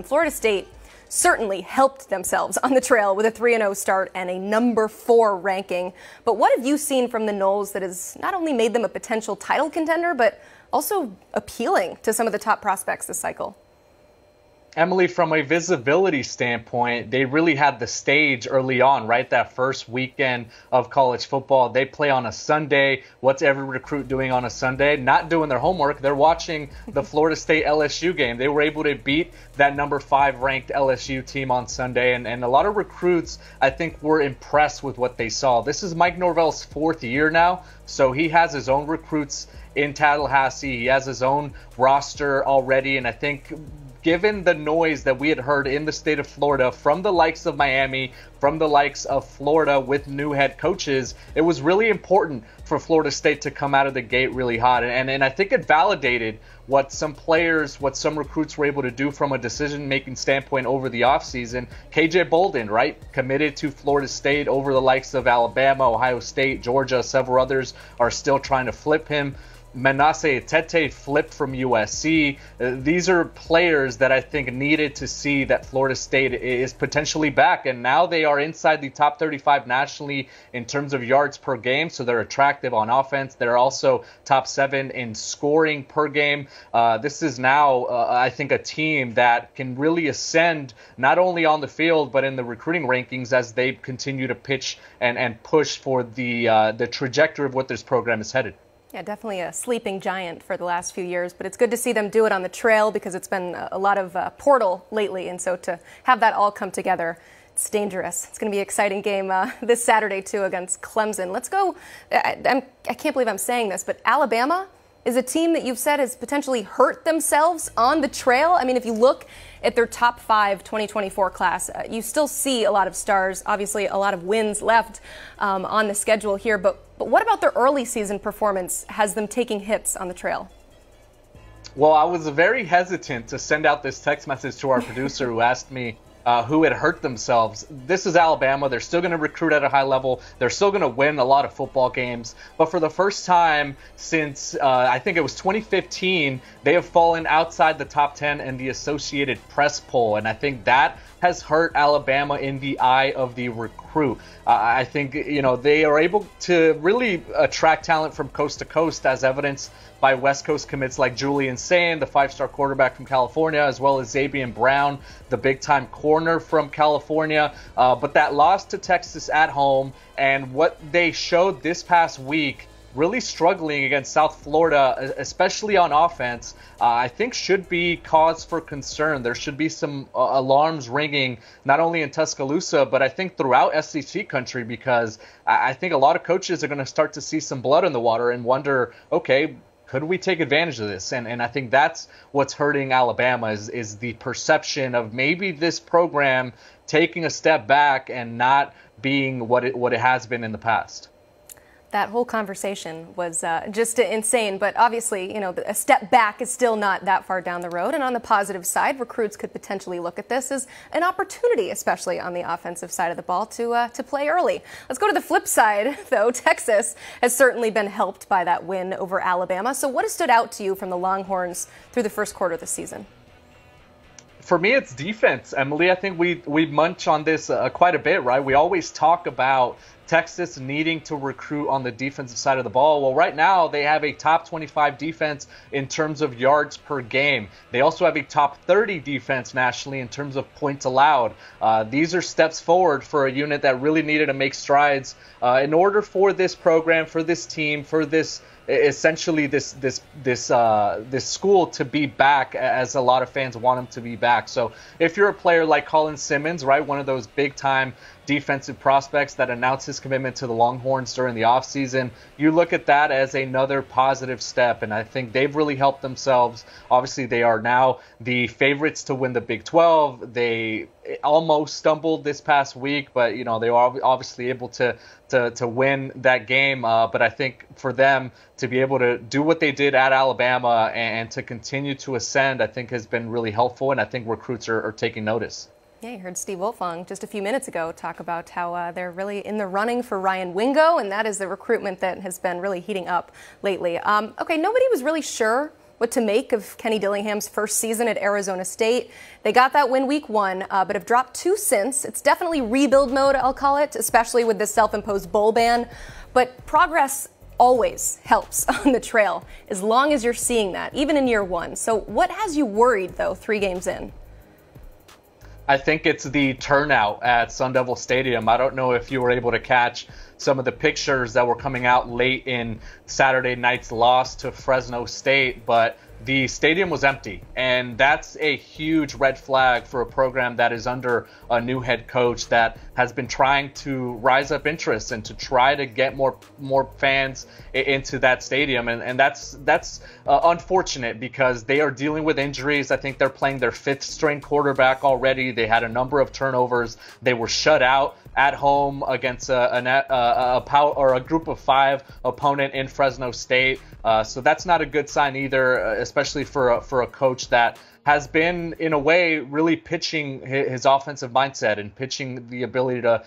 Florida State certainly helped themselves on the trail with a 3-0 start and a number 4 ranking. But what have you seen from the Noles that has not only made them a potential title contender, but also appealing to some of the top prospects this cycle? Emily, from a visibility standpoint, they really had the stage early on, right? That first weekend of college football. They play on a Sunday. What's every recruit doing on a Sunday? Not doing their homework. They're watching the Florida State LSU game. They were able to beat that number 5 ranked LSU team on Sunday. And a lot of recruits, I think, were impressed with what they saw. This is Mike Norvell's 4th year now, so he has his own recruits in Tallahassee. He has his own roster already, and I think given the noise that we had heard in the state of Florida from the likes of Miami, from the likes of Florida with new head coaches, it was really important for Florida State to come out of the gate really hot. And I think it validated what some players, what some recruits were able to do from a decision-making standpoint over the offseason. KJ Bolden, right, committed to Florida State over the likes of Alabama, Ohio State, Georgia. Several others are still trying to flip him. Manasseh Tete flipped from USC. These are players that I think needed to see that Florida State is potentially back, and now they are inside the top 35 nationally in terms of yards per game, so they're attractive on offense. They're also top 7 in scoring per game. This is now, I think, a team that can really ascend not only on the field but in the recruiting rankings as they continue to pitch and push for the trajectory of what this program is headed. Yeah, definitely a sleeping giant for the last few years, but it's good to see them do it on the trail because it's been a lot of portal lately, and so to have that all come together, it's dangerous. It's going to be an exciting game this Saturday, too, against Clemson. Let's go. I can't believe I'm saying this, but Alabama is a team that you've said has potentially hurt themselves on the trail. I mean, if you look at their top 5 2024 class, you still see a lot of stars, obviously a lot of wins left on the schedule here, but what about their early season performance has them taking hits on the trail? Well, I was very hesitant to send out this text message to our producer who asked me who had hurt themselves. This is Alabama. They're still going to recruit at a high level. They're still going to win a lot of football games. But for the first time since I think it was 2015, they have fallen outside the top 10 in the Associated Press poll. And I think that has hurt Alabama in the eye of the recruit. I think, they are able to really attract talent from coast to coast, as evidenced by West Coast commits like Julian Sain, the 5-star quarterback from California, as well as Xavier Brown, the big-time corner from California. But that loss to Texas at home and what they showed this past week, really struggling against South Florida, especially on offense, I think should be cause for concern. There should be some alarms ringing, not only in Tuscaloosa, but I think throughout SEC country, because I think a lot of coaches are going to start to see some blood in the water and wonder, okay, could we take advantage of this? And I think that's what's hurting Alabama is the perception of maybe this program taking a step back and not being what it has been in the past. That whole conversation was just insane, but obviously, a step back is still not that far down the road. And on the positive side, recruits could potentially look at this as an opportunity, especially on the offensive side of the ball, to play early. Let's go to the flip side, though. Texas has certainly been helped by that win over Alabama. So what has stood out to you from the Longhorns through the first quarter of the season? For me, it's defense, Emily. I think we munch on this quite a bit, right? We always talk about Texas needing to recruit on the defensive side of the ball. Well, right now they have a top 25 defense in terms of yards per game. They also have a top 30 defense nationally in terms of points allowed. These are steps forward for a unit that really needed to make strides in order for this program, for this team, for this essentially this school to be back, as a lot of fans want them to be back. So if you're a player like Colin Simmons, right, one of those big time defensive prospects that announced his commitment to the Longhorns during the offseason, you look at that as another positive step, and I think they've really helped themselves. Obviously, they are now the favorites to win the Big 12. They almost stumbled this past week, but they were obviously able to win that game. But I think for them to be able to do what they did at Alabama and to continue to ascend, I think has been really helpful, and I think recruits are taking notice. Yeah, you heard Steve Wiltfong just a few minutes ago talk about how they're really in the running for Ryan Wingo, and that is the recruitment that has been really heating up lately. Okay, nobody was really sure what to make of Kenny Dillingham's first season at Arizona State. They got that win week 1, but have dropped 2 since. It's definitely rebuild mode, I'll call it, especially with this self-imposed bowl ban. But progress always helps on the trail, as long as you're seeing that, even in year 1. So what has you worried, though, 3 games in? I think it's the turnout at Sun Devil Stadium. I don't know if you were able to catch some of the pictures that were coming out late in Saturday night's loss to Fresno State, but the stadium was empty, and that's a huge red flag for a program that is under a new head coach that has been trying to rise up interest and to try to get more fans into that stadium, and that's unfortunate because they are dealing with injuries. I think they're playing their 5th string quarterback already. They had a number of turnovers. They were shut out at home against a group of 5 opponent in Fresno State. So that's not a good sign either, especially for a coach that has been, in a way, really pitching his offensive mindset and pitching the ability to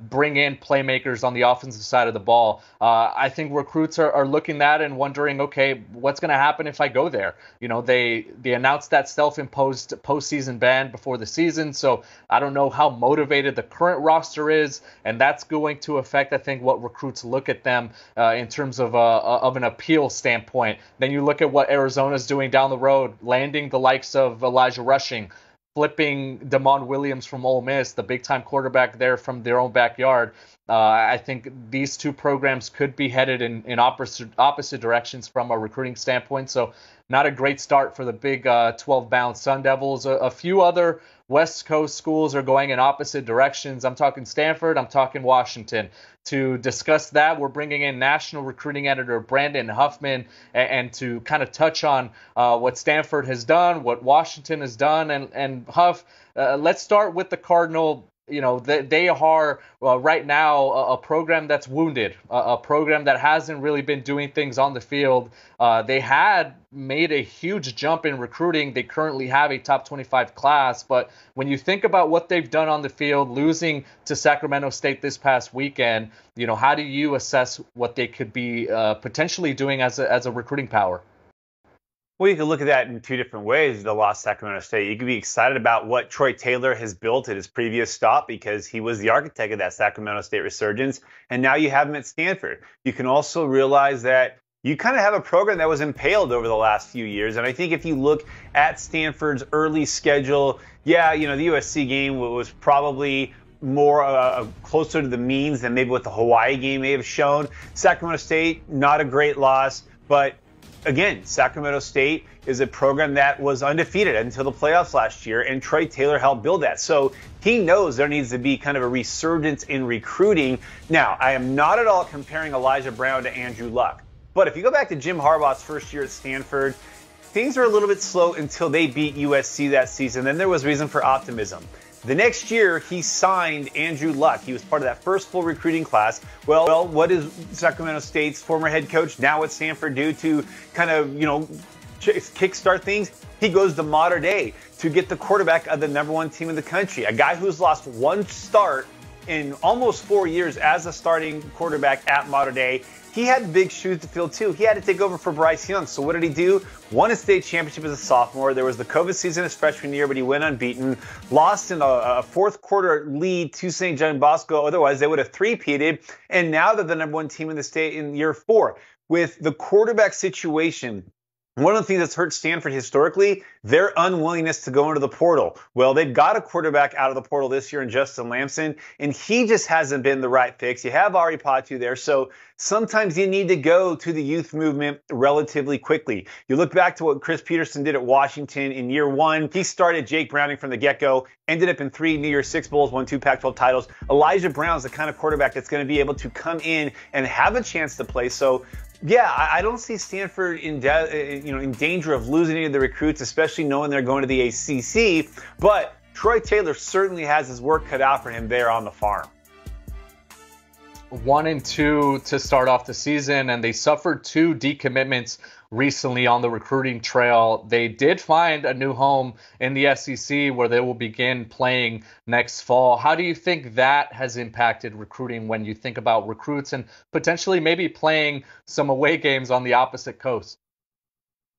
bring in playmakers on the offensive side of the ball. I think recruits are looking at it and wondering, okay, what's going to happen if I go there? You know, they announced that self-imposed postseason ban before the season, so I don't know how motivated the current roster is, and that's going to affect, I think, what recruits look at them in terms of an appeal standpoint. Then you look at what Arizona's doing down the road, landing the likes of Elijah Rushing, flipping Damon Williams from Ole Miss, the big-time quarterback there from their own backyard. I think these 2 programs could be headed in opposite directions from a recruiting standpoint. So not a great start for the Big 12-bound Sun Devils. A few other West Coast schools are going in opposite directions. I'm talking Stanford, I'm talking Washington. To discuss that, we're bringing in national recruiting editor Brandon Huffman and to kind of touch on what Stanford has done, what Washington has done. And Huff, let's start with the Cardinal. You know, they are right now a program that's wounded, a program that hasn't really been doing things on the field. They had made a huge jump in recruiting. They currently have a top 25 class. But when you think about what they've done on the field, losing to Sacramento State this past weekend, you know, how do you assess what they could be potentially doing as a recruiting power? Well, you can look at that in 2 different ways, the lost Sacramento State. You can be excited about what Troy Taylor has built at his previous stop because he was the architect of that Sacramento State resurgence, and now you have him at Stanford. You can also realize that you kind of have a program that was impaled over the last few years, and I think if you look at Stanford's early schedule, yeah, you know, the USC game was probably more closer to the means than maybe what the Hawaii game may have shown. Sacramento State, not a great loss, but again, Sacramento State is a program that was undefeated until the playoffs last year, and Troy Taylor helped build that. So he knows there needs to be kind of a resurgence in recruiting. Now, I am not at all comparing Elijah Brown to Andrew Luck. But if you go back to Jim Harbaugh's first year at Stanford, things were a little bit slow until they beat USC that season. Then there was reason for optimism. The next year, he signed Andrew Luck. He was part of that first full recruiting class. Well, what does Sacramento State's former head coach now at Stanford do to kind of, you know, kickstart things? He goes to Mater Dei to get the quarterback of the #1 team in the country, a guy who's lost 1 start in almost 4 years as a starting quarterback at Mater Dei. He had big shoes to fill, too. He had to take over for Bryce Young. So what did he do? Won a state championship as a sophomore. There was the COVID season his freshman year, but he went unbeaten. Lost in a 4th quarter lead to St. John Bosco. Otherwise, they would have three-peated. And now they're the #1 team in the state in year 4. With the quarterback situation, one of the things that's hurt Stanford historically, their unwillingness to go into the portal. Well, they've got a quarterback out of the portal this year in Justin Lamson, and he just hasn't been the right fix. You have Ari Patu there, so sometimes you need to go to the youth movement relatively quickly. You look back to what Chris Peterson did at Washington in year 1. He started Jake Browning from the get-go, ended up in 3 New Year's Six Bowls, won 2 Pac-12 titles. Elijah Brown's the kind of quarterback that's going to be able to come in and have a chance to play. So yeah, I don't see Stanford in danger of losing any of the recruits, especially knowing they're going to the ACC. But Troy Taylor certainly has his work cut out for him there on the farm. 1-2 to start off the season, and they suffered 2 decommitments recently on the recruiting trail. They did find a new home in the SEC where they will begin playing next fall. How do you think that has impacted recruiting when you think about recruits and potentially maybe playing some away games on the opposite coast?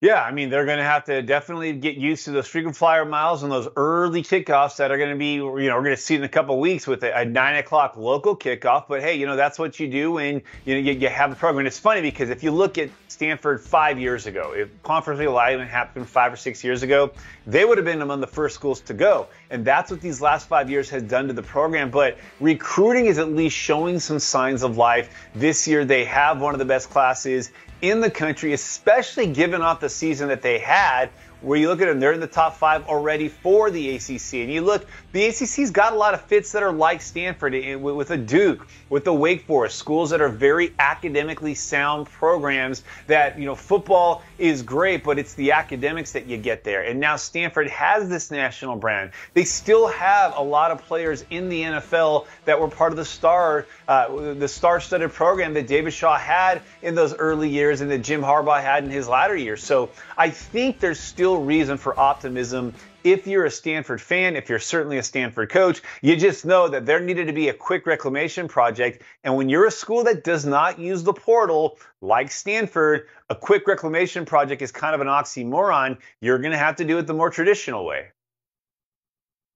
Yeah, I mean, they're going to have to definitely get used to those frequent flyer miles and those early kickoffs that are going to be, we're going to see in a couple of weeks with a 9 o'clock local kickoff. But hey, that's what you do when you have a program. And it's funny because if you look at Stanford 5 years ago, if Conference Realignment happened 5 or 6 years ago, they would have been among the first schools to go. And that's what these last 5 years has done to the program. But recruiting is at least showing some signs of life. This year, they have one of the best classes in the country, especially given off the season that they had, where you look at them, they're in the top 5 already for the ACC. And you look, the ACC's got a lot of fits that are like Stanford, with a Duke, with the Wake Forest, schools that are very academically sound programs that, football is great, but it's the academics that you get there. And now Stanford has this national brand. They still have a lot of players in the NFL that were part of the star-studded program that David Shaw had in those early years and that Jim Harbaugh had in his latter years. So I think there's still reason for optimism. If you're a Stanford fan, if you're certainly a Stanford coach, you just know that there needed to be a quick reclamation project. And when you're a school that does not use the portal, like Stanford, a quick reclamation project is kind of an oxymoron. You're going to have to do it the more traditional way.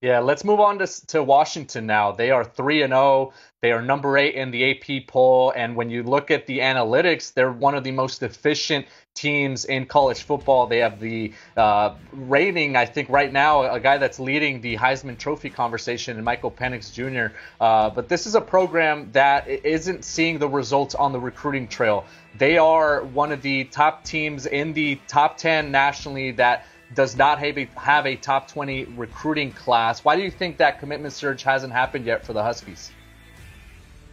Yeah, let's move on to Washington now. They are 3-0. They are number 8 in the AP poll. And when you look at the analytics, they're one of the most efficient teams in college football. They have the rating, I think right now, a guy that's leading the Heisman Trophy conversation, Michael Penix Jr. But this is a program that isn't seeing the results on the recruiting trail. They are one of the top teams in the top 10 nationally that does not have a top 20 recruiting class. Why do you think that commitment surge hasn't happened yet for the Huskies?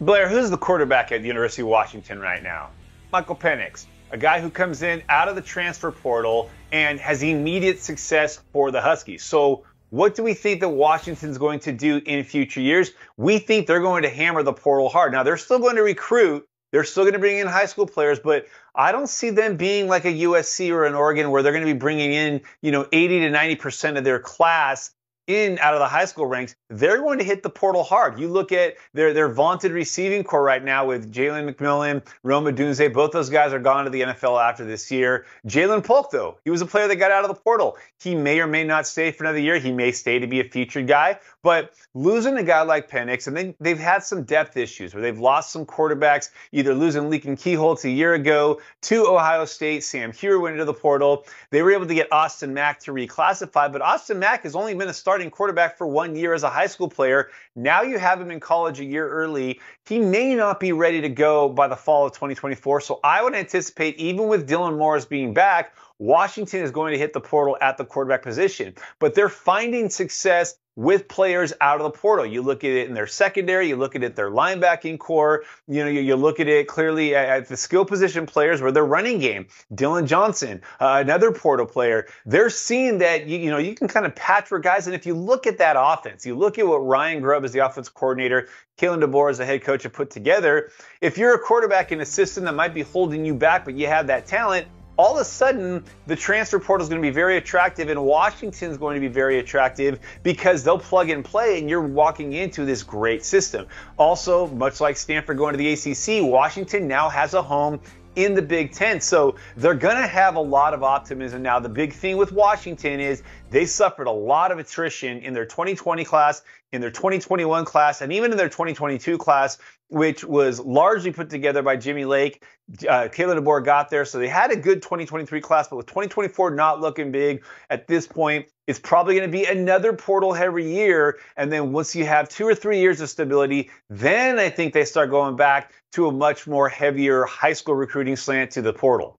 Blair, who's the quarterback at the University of Washington right now? Michael Penix, a guy who comes in out of the transfer portal and has immediate success for the Huskies. So what do we think that Washington's going to do in future years? We think they're going to hammer the portal hard. Now, they're still going to recruit. They're still going to bring in high school players, but I don't see them being like a USC or an Oregon where they're going to be bringing in, 80 to 90% of their class out of the high school ranks. They're going to hit the portal hard. You look at their vaunted receiving core right now with Jalen McMillan, Rome Odunze. Both those guys are gone to the NFL after this year. Jalen Polk, though, he was a player that got out of the portal. He may or may not stay for another year. He may stay to be a featured guy. But losing a guy like Penix, and they've had some depth issues where they've lost some quarterbacks, either losing Lincoln Keyholtz a year ago to Ohio State. Sam Huer went into the portal. They were able to get Austin Mack to reclassify, but Austin Mack has only been a starting quarterback for 1 year as a high school player. Now you have him in college a year early. He may not be ready to go by the fall of 2024. So I would anticipate, even with Dylan Morris being back, Washington is going to hit the portal at the quarterback position. But they're finding success with players out of the portal. You look at it in their secondary, you look at it their linebacking core, you look at it clearly at the skill position players where their running game. Dylan Johnson, another portal player. They're seeing that you can kind of patchwork guys. And if you look at that offense, you look at what Ryan Grubb as the offensive coordinator, Kalen DeBoer as the head coach have put together. If you're a quarterback in a system that might be holding you back, but you have that talent, all of a sudden, the transfer portal is going to be very attractive, and Washington's going to be very attractive because they'll plug and play, and you're walking into this great system. Also, much like Stanford going to the ACC, Washington now has a home in the Big Ten. So they're going to have a lot of optimism. Now, the big thing with Washington is they suffered a lot of attrition in their 2020 class, in their 2021 class, and even in their 2022 class, which was largely put together by Jimmy Lake. Kalen DeBoer got there. So they had a good 2023 class, but with 2024 not looking big at this point, it's probably going to be another portal heavy year. And then once you have 2 or 3 years of stability, then I think they start going back to a much more heavier high school recruiting slant to the portal.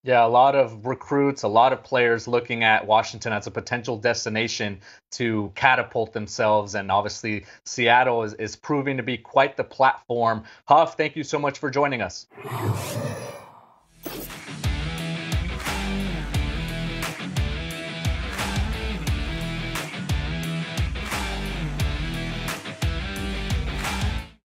Yeah, a lot of recruits, a lot of players looking at Washington as a potential destination to catapult themselves. And obviously, Seattle is proving to be quite the platform. Huff, thank you so much for joining us.